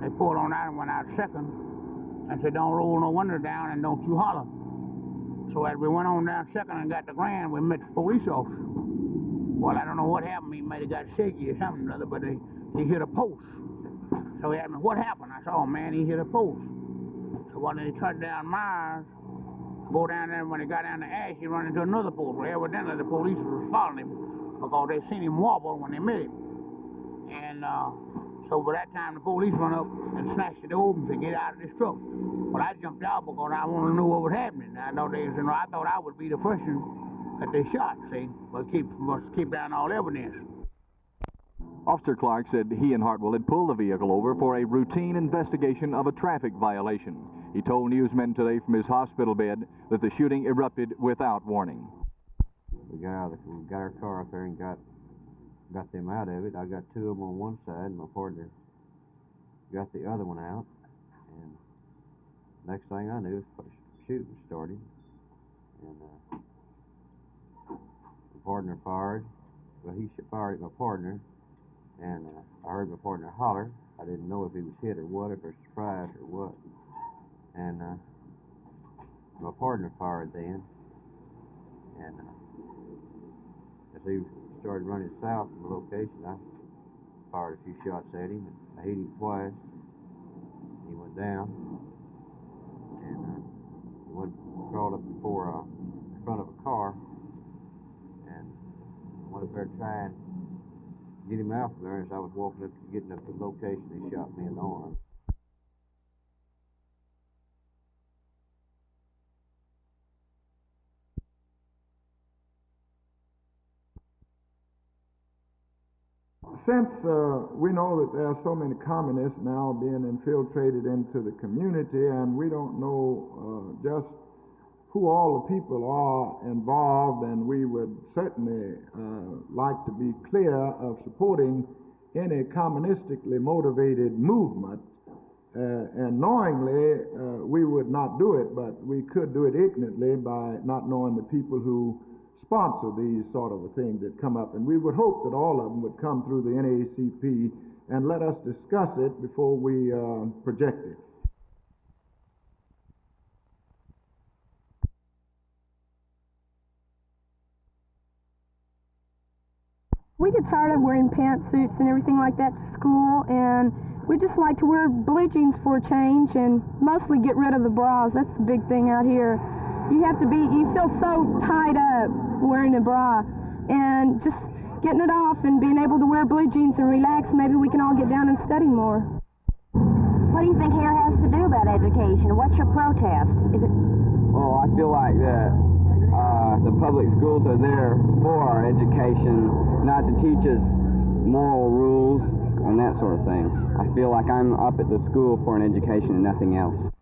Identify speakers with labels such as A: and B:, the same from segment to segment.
A: They pulled on out and went out second and said, don't roll no windows down and don't you holler. So as we went on down second and got to Grand, we met the police officer. Well, I don't know what happened. He might have got shaky or something or other, but he hit a post. So he asked me, what happened? I said, oh man, he hit a post. So when he turned down Meyers, go down there, and when he got down to Ash, he ran into another post where evidently the police was following him because they seen him wobble when they met him. And so by that time, the police run up and snatched it open to get out of this truck. Well, I jumped out because I wanted to know what was happening. I thought I would be the person that they shot, see, but keep down all evidence.
B: Officer Clark said he and Hartwell had pulled the vehicle over for a routine investigation of a traffic violation. He told newsmen today from his hospital bed that the shooting erupted without warning.
C: We got our car up there and got them out of it. I got two of them on one side, and my partner got the other one out. And next thing I knew, shooting started. And my partner fired. Well, he fired at my partner, and I heard my partner holler. I didn't know if he was hit or what, if it was surprised or what. And my partner fired then, and as he started running south from the location, I fired a few shots at him, and I hit him twice. He went down, and he crawled up before in front of a car, and I went up there trying to get him out from there. As I was getting up to the location, he shot me in the arm.
D: Since we know that there are so many communists now being infiltrated into the community, and we don't know just who all the people are involved, and we would certainly like to be clear of supporting any communistically motivated movement, and knowingly we would not do it, but we could do it ignorantly by not knowing the people who sponsor these sort of things that come up. And we would hope that all of them would come through the NAACP and let us discuss it before we project it.
E: We get tired of wearing pantsuits and everything like that to school, and we just like to wear blue jeans for a change and mostly get rid of the bras. That's the big thing out here. You feel so tied up wearing a bra, and just getting it off and being able to wear blue jeans and relax, maybe we can all get down and study more.
F: What do you think hair has to do about education? What's your protest? Is it?
G: Well, I feel like that the public schools are there for our education, not to teach us moral rules and that sort of thing. I feel like I'm up at the school for an education and nothing else.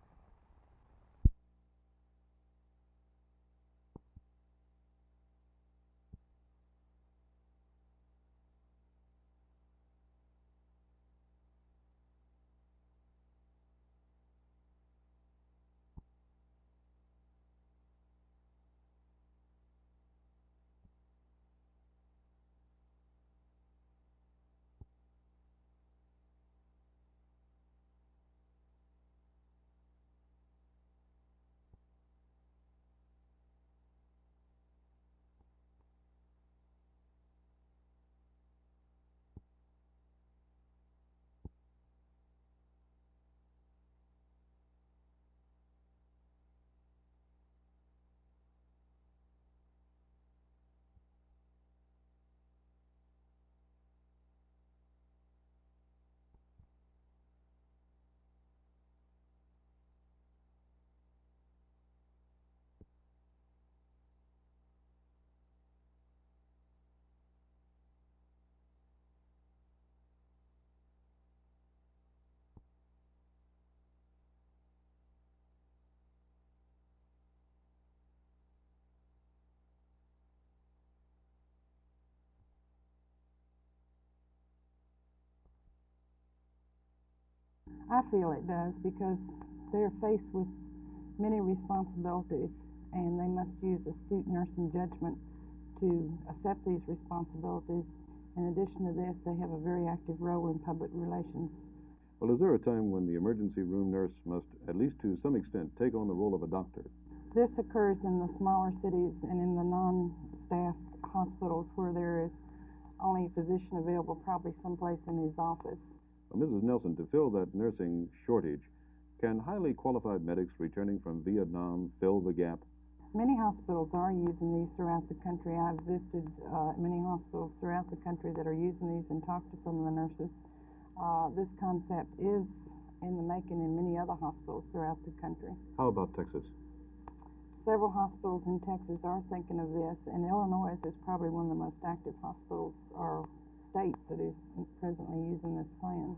H: I feel it does, because they're faced with many responsibilities, and they must use astute nursing judgment to accept these responsibilities. In addition to this, they have a very active role in public relations
I: Well, is there a time when the emergency room nurse must, at least to some extent, take on the role of a doctor?
H: This occurs in the smaller cities and in the non-staffed hospitals where there is only a physician available, probably someplace in his office.
I: Well, Mrs. Nelson, to fill that nursing shortage, can highly qualified medics returning from Vietnam fill the gap?
H: Many hospitals are using these throughout the country. I've visited many hospitals throughout the country that are using these and talked to some of the nurses. This concept is in the making in many other hospitals throughout the country.
I: How about Texas?
H: Several hospitals in Texas are thinking of this, and Illinois is probably one of the most active hospitals or states that is presently using this plan.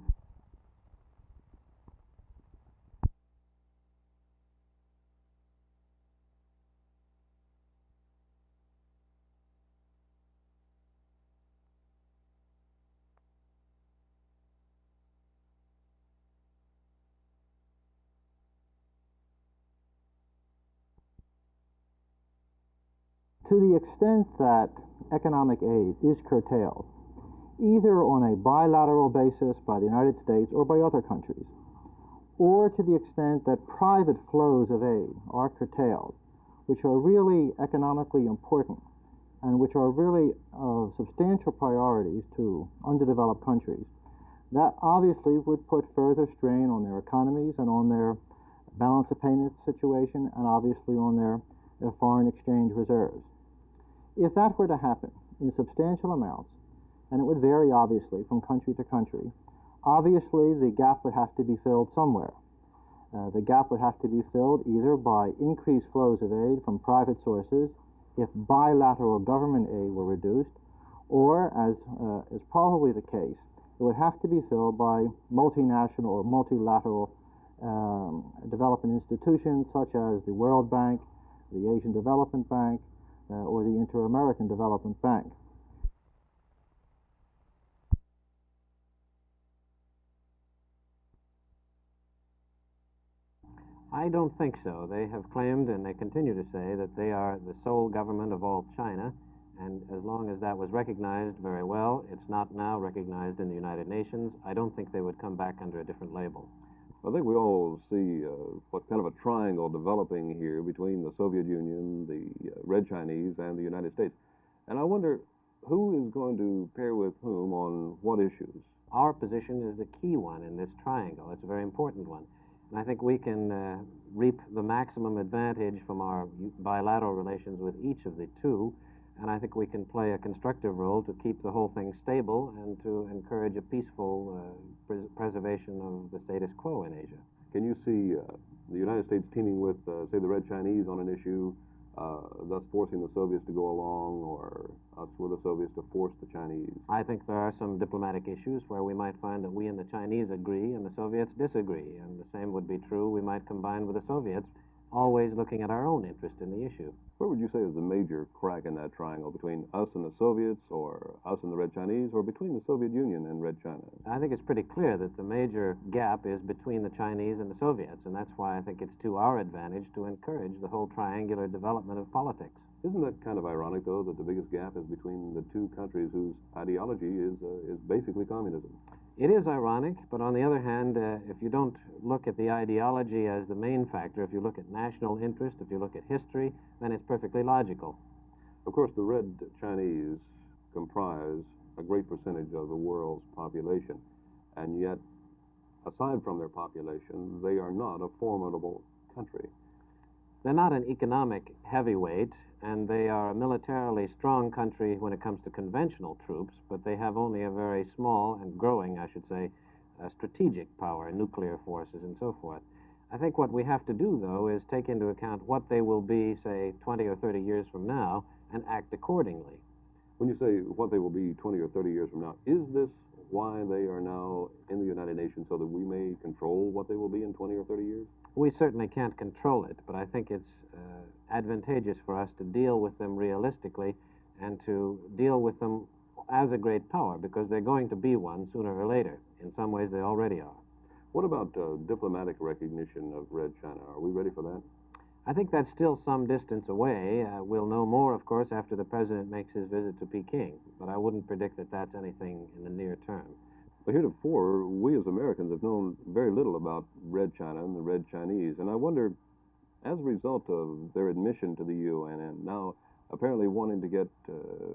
J: To the extent that economic aid is curtailed, either on a bilateral basis by the United States or by other countries, or to the extent that private flows of aid are curtailed, which are really economically important and which are really of substantial priorities to underdeveloped countries, that obviously would put further strain on their economies and on their balance of payments situation and obviously on their foreign exchange reserves. If that were to happen in substantial amounts, and it would vary obviously from country to country, obviously the gap would have to be filled somewhere. The gap would have to be filled either by increased flows of aid from private sources if bilateral government aid were reduced, or, as is probably the case, it would have to be filled by multinational or multilateral development institutions such as the World Bank, the Asian Development Bank, or the Inter-American Development Bank.
K: I don't think so. They have claimed, and they continue to say, that they are the sole government of all China, and as long as that was recognized very well, it's not now recognized in the United Nations. I don't think they would come back under a different label.
I: I think we all see what kind of a triangle developing here between the Soviet Union, the Red Chinese, and the United States. And I wonder who is going to pair with whom on what issues?
K: Our position is the key one in this triangle. It's a very important one. And I think we can reap the maximum advantage from our bilateral relations with each of the two. And I think we can play a constructive role to keep the whole thing stable and to encourage a peaceful preservation of the status quo in Asia.
I: Can you see the United States teaming with, say, the Red Chinese on an issue, thus forcing the Soviets to go along, or us with the Soviets to force the Chinese?
K: I think there are some diplomatic issues where we might find that we and the Chinese agree and the Soviets disagree. And the same would be true. We might combine with the Soviets, always looking at our own interest in the issue.
I: Where would you say is the major crack in that triangle, between us and the Soviets, or us and the Red Chinese, or between the Soviet Union and Red China?
K: I think it's pretty clear that the major gap is between the Chinese and the Soviets, and that's why I think it's to our advantage to encourage the whole triangular development of politics.
I: Isn't that kind of ironic, though, that the biggest gap is between the two countries whose ideology is basically communism?
K: It is ironic, but on the other hand, if you don't look at the ideology as the main factor, if you look at national interest, if you look at history, then it's perfectly logical.
I: Of course, the Red Chinese comprise a great percentage of the world's population, and yet, aside from their population, they are not a formidable country.
K: They're not an economic heavyweight, and they are a militarily strong country when it comes to conventional troops, but they have only a very small and growing, I should say, strategic power, nuclear forces, and so forth. I think what we have to do, though, is take into account what they will be, say, 20 or 30 years from now, and act accordingly.
I: When you say what they will be 20 or 30 years from now, is this why they are now in the United Nations, so that we may control what they will be in 20 or 30 years?
K: We certainly can't control it, but I think it's advantageous for us to deal with them realistically and to deal with them as a great power, because they're going to be one sooner or later. In some ways, they already are.
I: What about diplomatic recognition of Red China? Are we ready for that?
K: I think that's still some distance away. We'll know more, of course, after the president makes his visit to Peking, but I wouldn't predict that that's anything in the near term.
I: But heretofore, we as Americans have known very little about Red China and the Red Chinese, and I wonder, as a result of their admission to the UN and now apparently wanting to get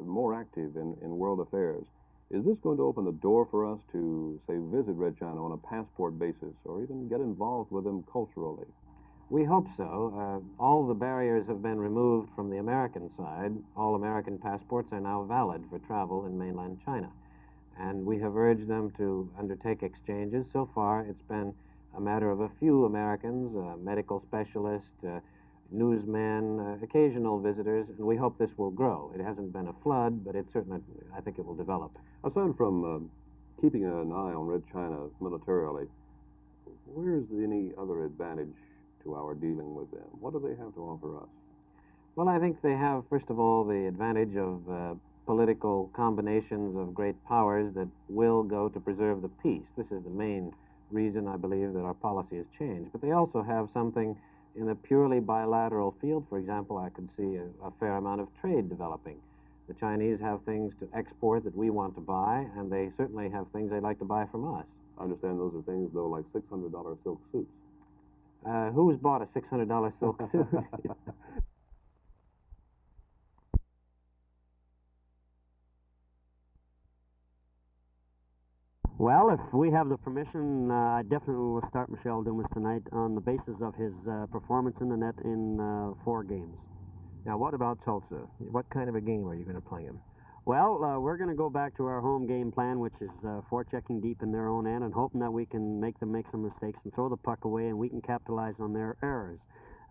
I: more active in world affairs, is this going to open the door for us to, say, visit Red China on a passport basis or even get involved with them culturally?
K: We hope so. All the barriers have been removed from the American side. All American passports are now valid for travel in mainland China. And we have urged them to undertake exchanges. So far, it's been a matter of a few Americans, medical specialists, newsmen, occasional visitors, and we hope this will grow. It hasn't been a flood, but it certainly, I think it will develop.
I: Aside from keeping an eye on Red China militarily, where's any other advantage to our dealing with them? What do they have to offer us?
K: Well, I think they have, first of all, the advantage of political combinations of great powers that will go to preserve the peace. This is the main reason, I believe, that our policy has changed. But they also have something in the purely bilateral field. For example, I could see a fair amount of trade developing. The Chinese have things to export that we want to buy, and they certainly have things they'd like to buy from us.
I: I understand those are things, though, like $600 silk suits.
K: Who's bought a $600 silk suit?
L: Well, if we have the permission, I definitely will start Michel Dumas tonight on the basis of his performance in the net in 4 games.
M: Now, what about Tulsa? What kind of a game are you going to play him?
L: Well, we're going to go back to our home game plan, which is forechecking deep in their own end and hoping that we can make them make some mistakes and throw the puck away and we can capitalize on their errors.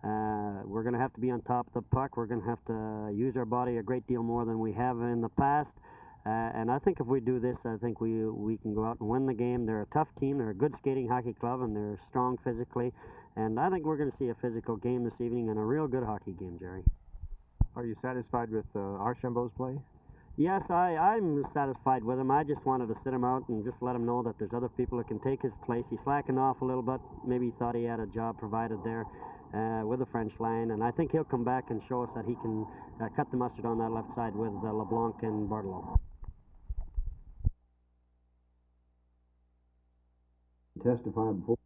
L: We're going to have to be on top of the puck. We're going to have to use our body a great deal more than we have in the past. And I think if we do this, I think we can go out and win the game. They're a tough team. They're a good skating hockey club, and they're strong physically. And I think we're going to see a physical game this evening and a real good hockey game, Jerry.
M: Are you satisfied with Archambault's play?
L: Yes, I'm satisfied with him. I just wanted to sit him out and just let him know that there's other people that can take his place. He slackened off a little bit. Maybe he thought he had a job provided there with the French line. And I think he'll come back and show us that he can cut the mustard on that left side with LeBlanc and Bartolo.
N: Testified before.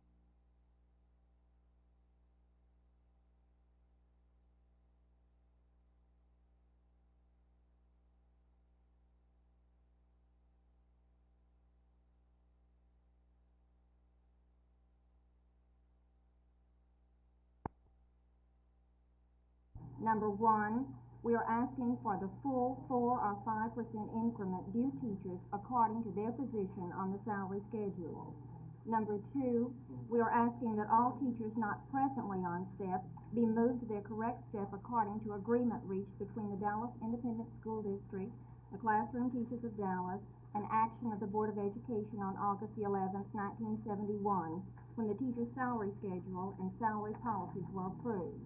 O: Number 1, we are asking for the full 4 or 5% increment due teachers according to their position on the salary schedule. Number 2, we are asking that all teachers not presently on step be moved to their correct step according to agreement reached between the Dallas Independent School District, the Classroom Teachers of Dallas, and action of the Board of Education on August the 11th, 1971, when the teacher's salary schedule and salary policies were approved.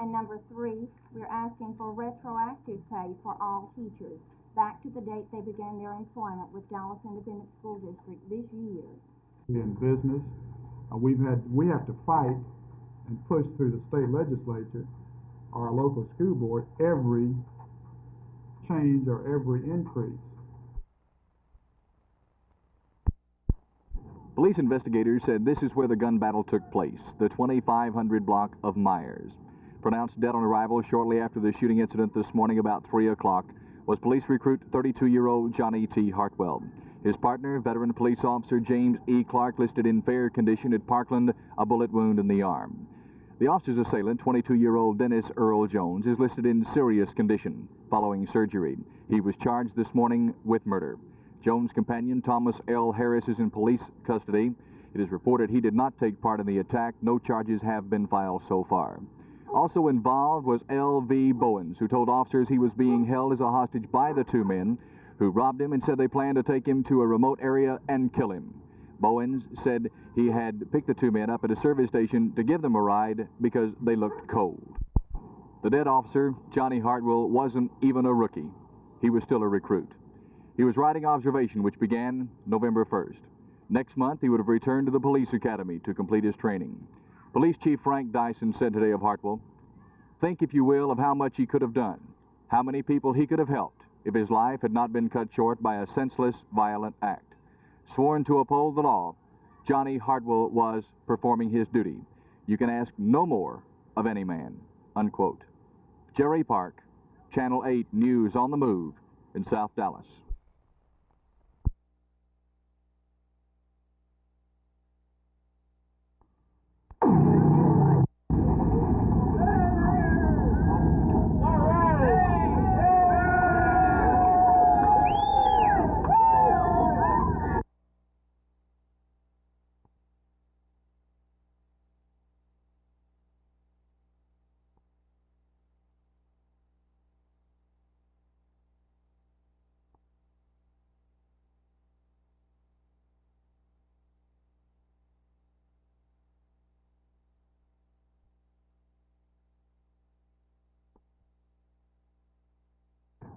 O: And number 3, we are asking for retroactive pay for all teachers back to the date they began their employment with Dallas Independent School District this year.
P: In business, we have to fight and push through the state legislature or our local school board every change or every increase.
B: Police investigators said this is where the gun battle took place, the 2500 block of Meyers. Pronounced dead on arrival shortly after the shooting incident this morning about 3 o'clock was police recruit 32-year-old Johnnie T. Hartwell. His partner, veteran police officer James E. Clark, listed in fair condition at Parkland, a bullet wound in the arm. The officer's assailant, 22-year-old Dennis Earl Jones, is listed in serious condition following surgery. He was charged this morning with murder. Jones' companion, Thomas L. Harris, is in police custody. It is reported he did not take part in the attack. No charges have been filed so far. Also involved was L.V. Bowens, who told officers he was being held as a hostage by the 2 men who robbed him and said they planned to take him to a remote area and kill him. Bowens said he had picked the 2 men up at a service station to give them a ride because they looked cold. The dead officer, Johnny Hartwell, wasn't even a rookie. He was still a recruit. He was riding observation, which began November 1st. Next month, he would have returned to the police academy to complete his training. Police Chief Frank Dyson said today of Hartwell, "Think, if you will, of how much he could have done, how many people he could have helped if his life had not been cut short by a senseless, violent act. Sworn to uphold the law, Johnnie Hartwell was performing his duty. You can ask no more of any man, unquote. Jerry Park, Channel 8 News on the Move in South Dallas.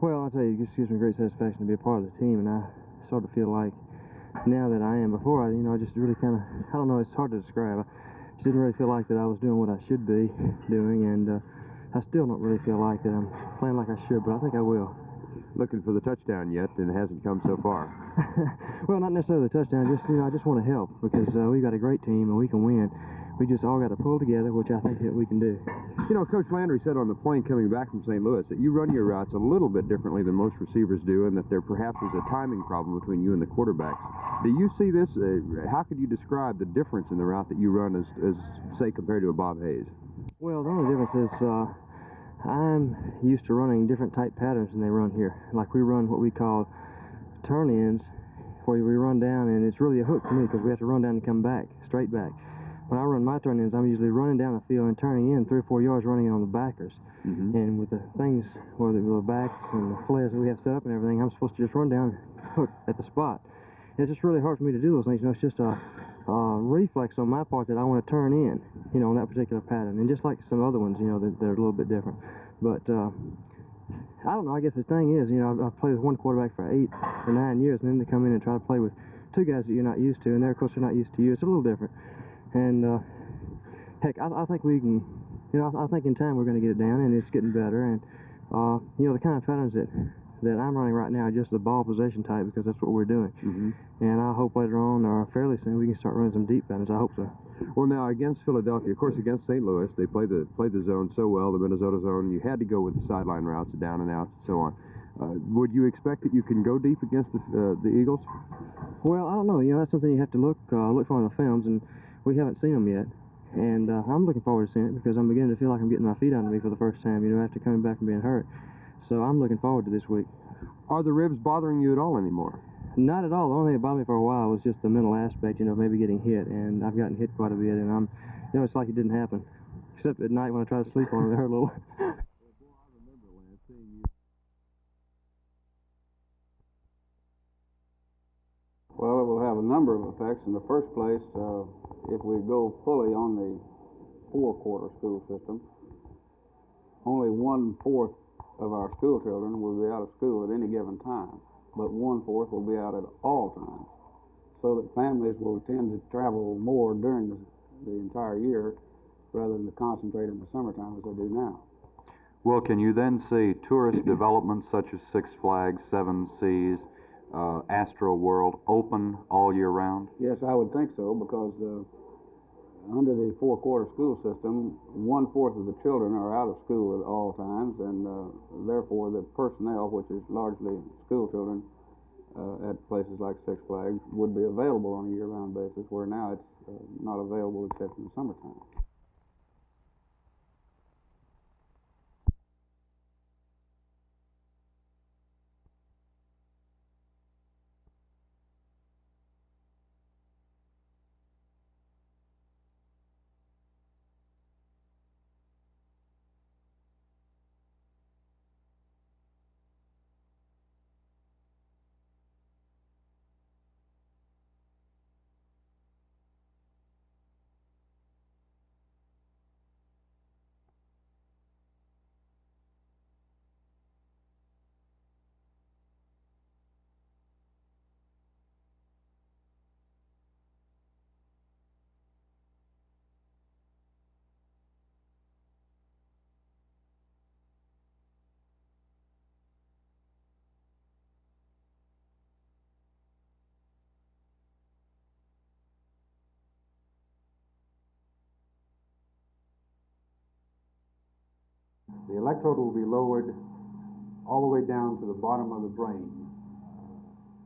M: Well, I'll tell you, it just gives me great satisfaction to be a part of the team, and I sort of feel like now that I am. Before, I just really kind of, I don't know, it's hard to describe. I just didn't really feel like that I was doing what I should be doing, and I still don't really feel like that I'm playing like I should, but I think I will.
N: Looking for the touchdown yet, and it hasn't come so far.
M: Well, not necessarily the touchdown, just, I just want to help, because we've got a great team, and we can win. We just all got to pull together, which I think that we can do.
N: You know, Coach Landry said on the plane coming back from St. Louis that you run your routes a little bit differently than most receivers do, and that there perhaps is a timing problem between you and the quarterbacks. Do you see this? How could you describe the difference in the route that you run as say, compared to a Bob Hayes?
M: Well, the only difference is I'm used to running different type patterns than they run here. Like we run what we call turn-ins, where we run down, and it's really a hook to me because we have to run down and come back, straight back. When I run my turn-ins, I'm usually running down the field and turning in 3 or 4 yards, running it on the backers. And with the things, whether the backs and the flares that we have set up and everything, I'm supposed to just run down, hook at the spot. And it's just really hard for me to do those things. It's just a reflex on my part that I want to turn in, on that particular pattern. And just like some other ones, that are a little bit different. But I don't know. I guess the thing is, I've played with one quarterback for 8 or 9 years, and then they come in and try to play with 2 guys that you're not used to, and they're, of course, they're not used to you. It's a little different. And heck, I think we can, I think in time we're going to get it down, and it's getting better. And the kind of patterns that I'm running right now are just the ball possession type, because that's what we're doing. And I hope later on, or fairly soon, we can start running some deep patterns. I hope so.
N: Well, now against Philadelphia, of course, against St. Louis, they played the zone so well, the Minnesota zone. You had to go with the sideline routes, the down and outs, and so on. Would you expect that you can go deep against the Eagles?
M: Well, I don't know. That's something you have to look for on the films, and we haven't seen them yet. And I'm looking forward to seeing it, because I'm beginning to feel like I'm getting my feet under me for the first time, after coming back and being hurt. So I'm looking forward to this week.
N: Are the ribs bothering you at all anymore?
M: Not at all. The only thing that bothered me for a while was just the mental aspect, maybe getting hit. And I've gotten hit quite a bit, and it's like it didn't happen. Except at night when I try to sleep on it, it hurt a little.
Q: Well, it will have a number of effects. In the first place, if we go fully on the 4-quarter school system, only 1/4 of our school children will be out of school at any given time, but 1/4 will be out at all times, so that families will tend to travel more during the entire year rather than to concentrate in the summertime as they do now.
R: Well, can you then see tourist developments such as Six Flags, Seven Seas, Astro World open all year round?
Q: Yes, I would think so, because under the 4-quarter school system, 1/4 of the children are out of school at all times, and therefore the personnel, which is largely school children at places like Six Flags, would be available on a year-round basis, where now it's not available except in the summertime. The electrode will be lowered all the way down to the bottom of the brain.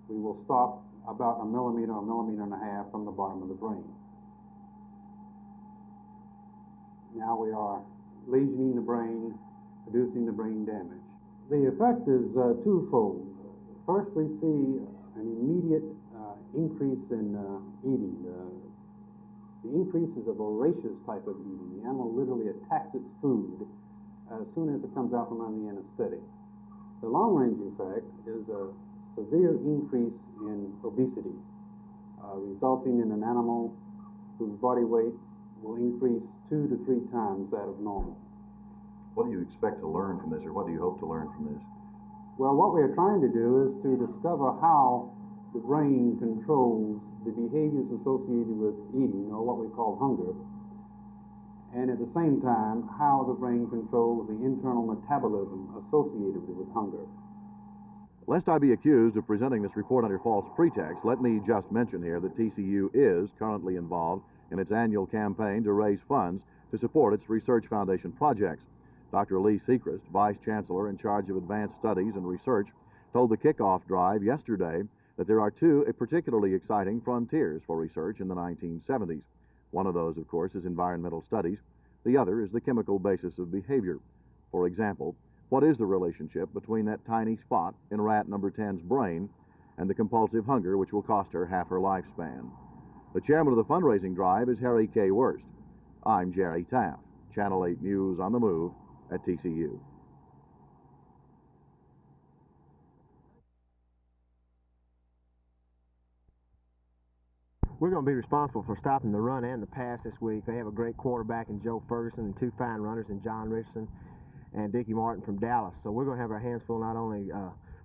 Q: We will stop about a millimeter and a half from the bottom of the brain. Now we are lesioning the brain, producing the brain damage. The effect is twofold. First, we see an immediate increase in eating. The increase is a voracious type of eating. The animal literally attacks its food as soon as it comes out from under the anesthetic. The long-range effect is a severe increase in obesity, resulting in an animal whose body weight will increase 2 to 3 times that of normal.
B: What do you expect to learn from this, or what do you hope to learn from this?
Q: Well, what we are trying to do is to discover how the brain controls the behaviors associated with eating, or what we call hunger, and at the same time, how the brain controls the internal metabolism associated with hunger.
B: Lest I be accused of presenting this report under false pretext, let me just mention here that TCU is currently involved in its annual campaign to raise funds to support its Research Foundation projects. Dr. Lee Sechrist, Vice Chancellor in charge of Advanced Studies and Research, told the kickoff drive yesterday that there are 2 particularly exciting frontiers for research in the 1970s. One of those, of course, is environmental studies. The other is the chemical basis of behavior. For example, what is the relationship between that tiny spot in rat number 10's brain and the compulsive hunger which will cost her half her lifespan? The chairman of the fundraising drive is Harry K. Wurst. I'm Jerry Taff, Channel 8 News on the Move at TCU.
S: We're going to be responsible for stopping the run and the pass this week. They have a great quarterback in Joe Ferguson and 2 fine runners in John Richardson and Dickie Martin from Dallas. So we're going to have our hands full not only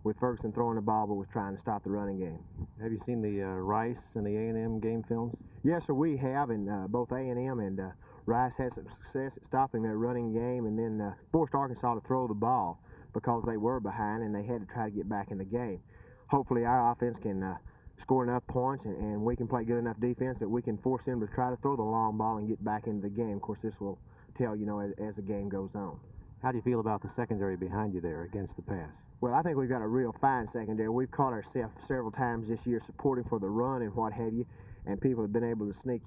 S: with Ferguson throwing the ball, but with trying to stop the running game.
K: Have you seen the Rice and the A&M game films?
S: Yes, sir, we have, and both A&M and Rice had some success at stopping their running game, and then forced Arkansas to throw the ball because they were behind and they had to try to get back in the game. Hopefully our offense can score enough points and we can play good enough defense that we can force them to try to throw the long ball and get back into the game. Of course, this will tell, as the game goes on.
K: How do you feel about the secondary behind you there against the pass?
S: Well, I think we've got a real fine secondary. We've caught ourselves several times this year supporting for the run and what have you, and people have been able to sneak,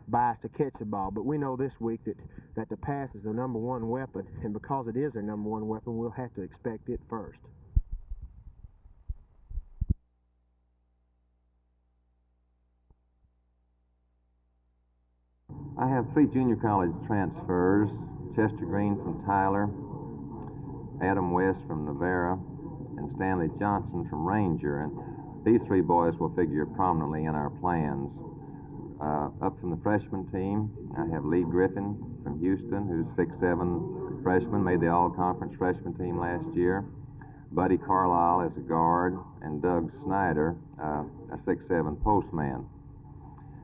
S: by us to catch the ball. But we know this week that the pass is their number 1 weapon, and because it is their number 1 weapon, we'll have to expect it first.
T: I have 3 junior college transfers: Chester Green from Tyler, Adam West from Navarra, and Stanley Johnson from Ranger. And these 3 boys will figure prominently in our plans. Up from the freshman team, I have Lee Griffin from Houston, who's 6'7" freshman, made the all-conference freshman team last year. Buddy Carlisle as a guard, and Doug Snyder, a 6'7" postman.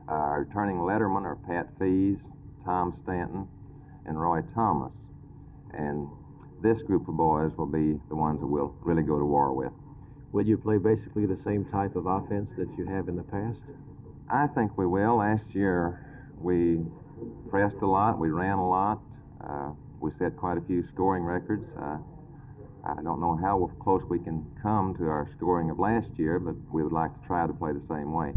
T: Our returning lettermen are Pat Fees, Tom Stanton, and Roy Thomas. And this group of boys will be the ones that we'll really go to war with.
K: Will you play basically the same type of offense that you have in the past?
T: I think we will. Last year we pressed a lot, we ran a lot, we set quite a few scoring records. I don't know how close we can come to our scoring of last year, but we would like to try to play the same way.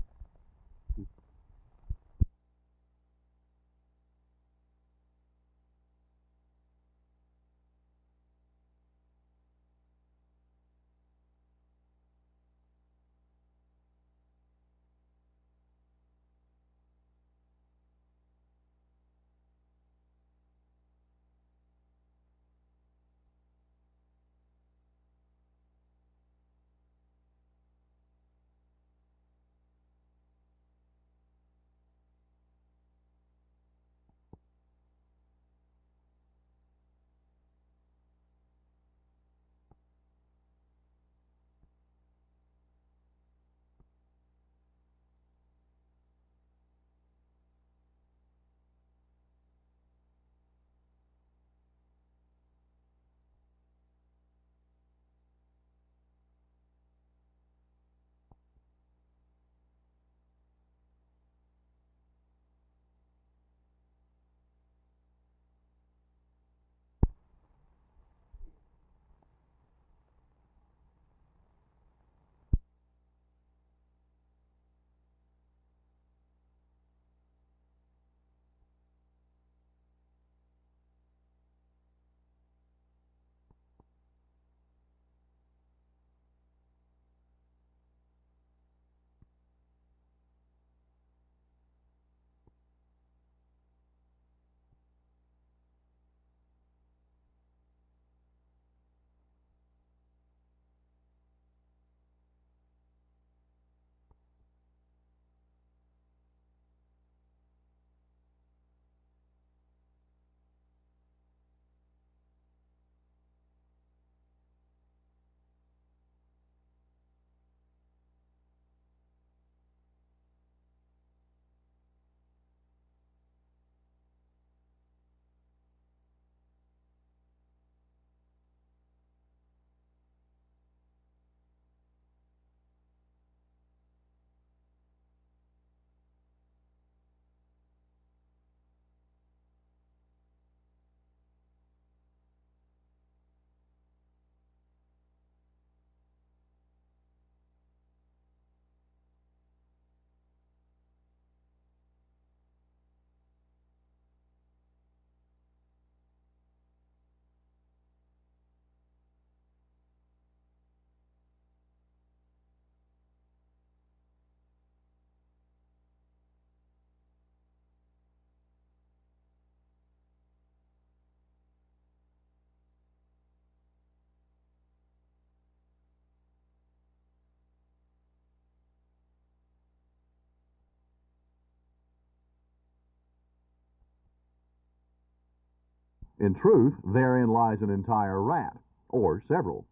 B: In truth, therein lies an entire rat, or several.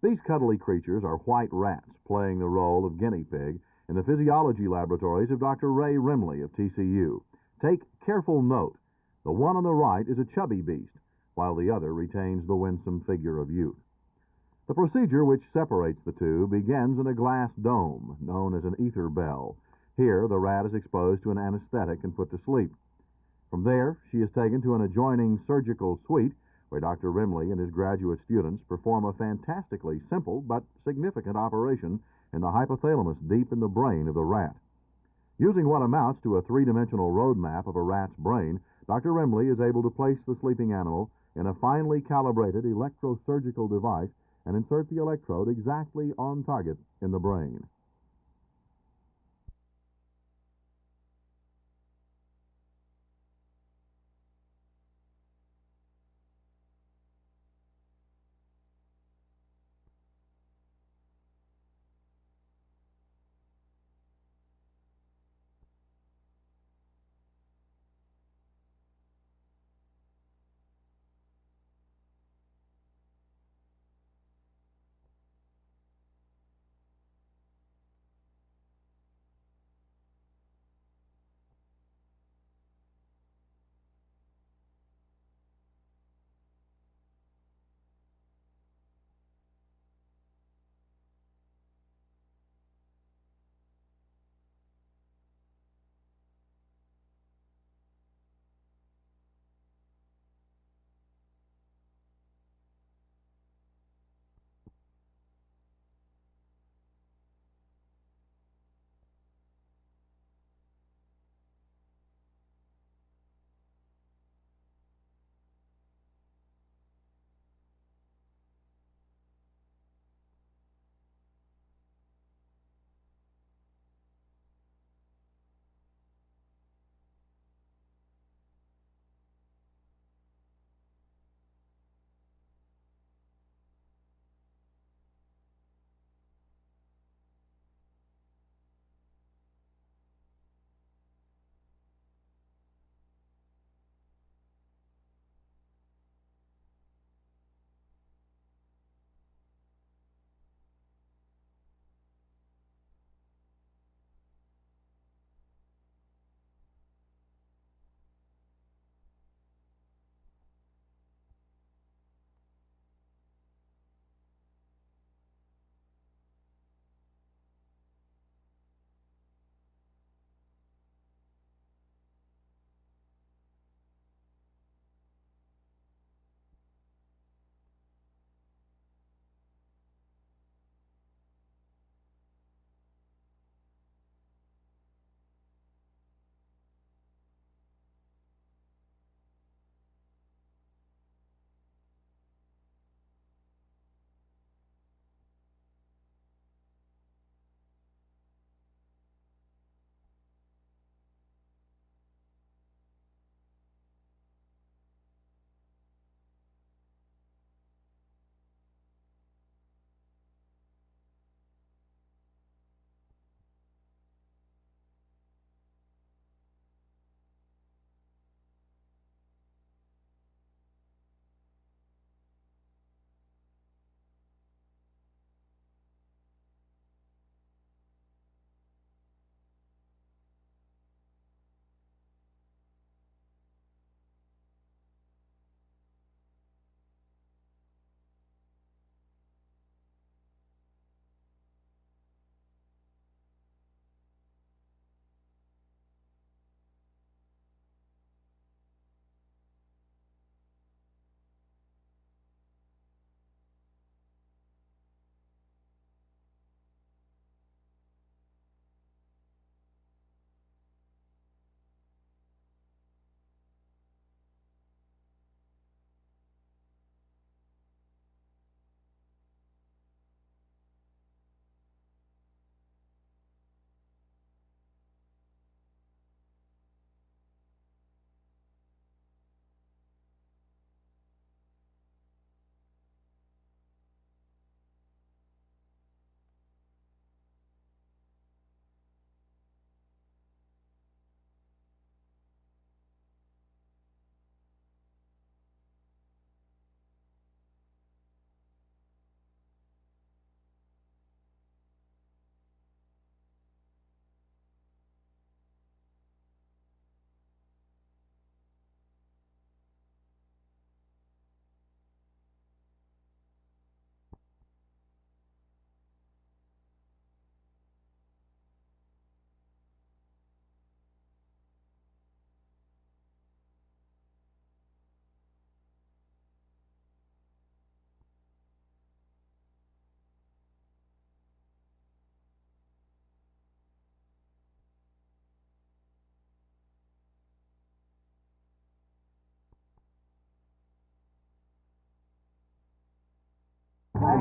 B: These cuddly creatures are white rats playing the role of guinea pig in the physiology laboratories of Dr. Ray Rimley of TCU. Take careful note. The one on the right is a chubby beast, while the other retains the winsome figure of youth. The procedure which separates the two begins in a glass dome, known as an ether bell. Here, the rat is exposed to an anesthetic and put to sleep. From there, she is taken to an adjoining surgical suite where Dr. Rimley and his graduate students perform a fantastically simple but significant operation in the hypothalamus deep in the brain of the rat. Using what amounts to a three-dimensional road map of a rat's brain, Dr. Rimley is able to place the sleeping animal in a finely calibrated electrosurgical device and insert the electrode exactly on target in the brain.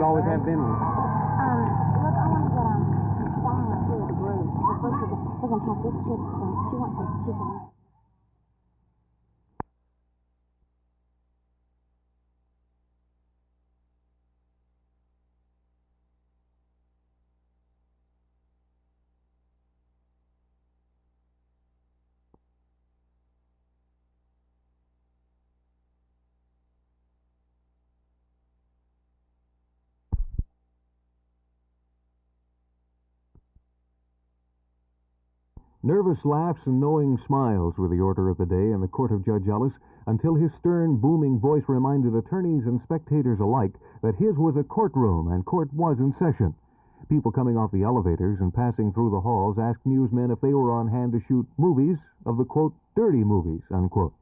L: always have been one.
O: Look, I want to get silence here at the group. We're going to talk this chick. She wants to, she said,
U: Nervous laughs and knowing smiles were the order of the day in the court of Judge Ellis until his stern, booming voice reminded attorneys and spectators alike that his was a courtroom and court was in session. People coming off the elevators and passing through the halls asked newsmen if they were on hand to shoot movies of the, quote, dirty movies, unquote.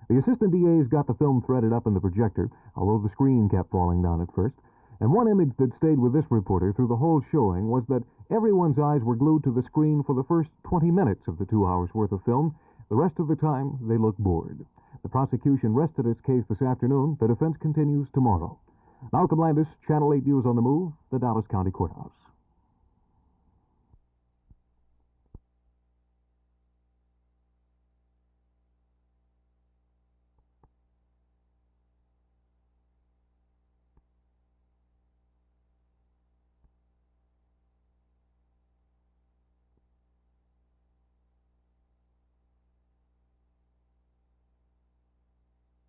U: The assistant DAs got the film threaded up in the projector, although the screen kept falling down at first. And one image that stayed with this reporter through the whole showing was that everyone's eyes were glued to the screen for the first 20 minutes of the 2 hours worth of film. The rest of the time, they looked bored. The prosecution rested its case this afternoon. The defense continues tomorrow. Malcolm Landess, Channel 8 News on the Move, the Dallas County Courthouse.